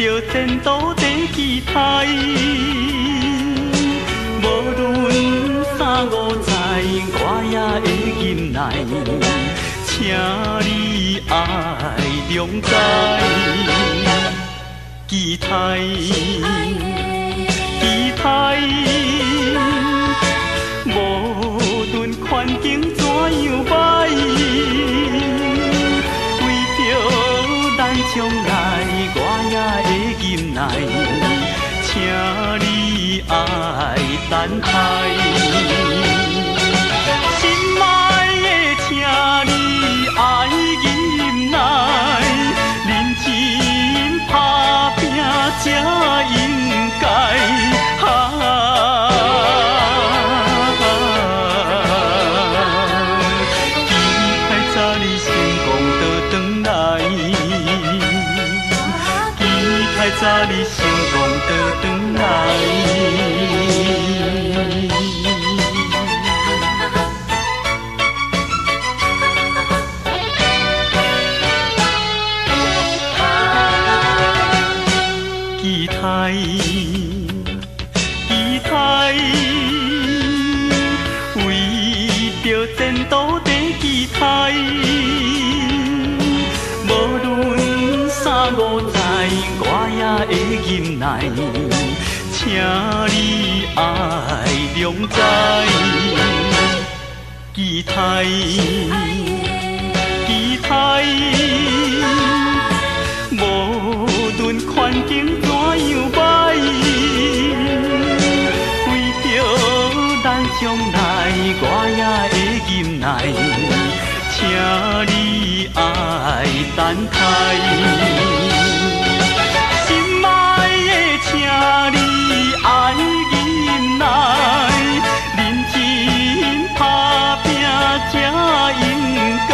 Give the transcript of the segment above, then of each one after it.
着前途在期待。无论350载，我也会忍耐，请你爱谅解。期待，期待，无论环境怎样歹，为着咱将来，我也会忍耐，请你爱等待。心爱的，请你爱忍耐，认真打拼才应该。期待早日成功倒转来，期待早日成功倒转来。期待，期待，为着前途在期待。无论350载，我也会忍耐，请你爱谅解。期待，期待，无论环境怎样歹，为着咱将来，我也会忍耐，请你爱等待。心爱的，请你爱忍耐，认真打拼才应该。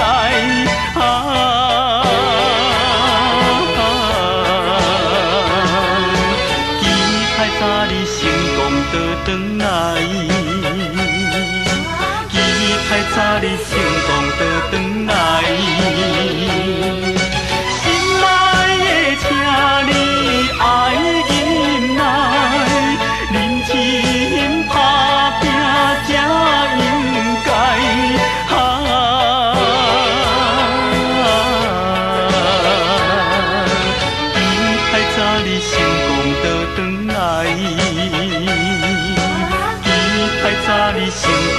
早日成功倒转来，期待早日成功倒转来。心爱的，请你爱忍耐，认真打拼才应该。期待早日成功倒转来。早日成功。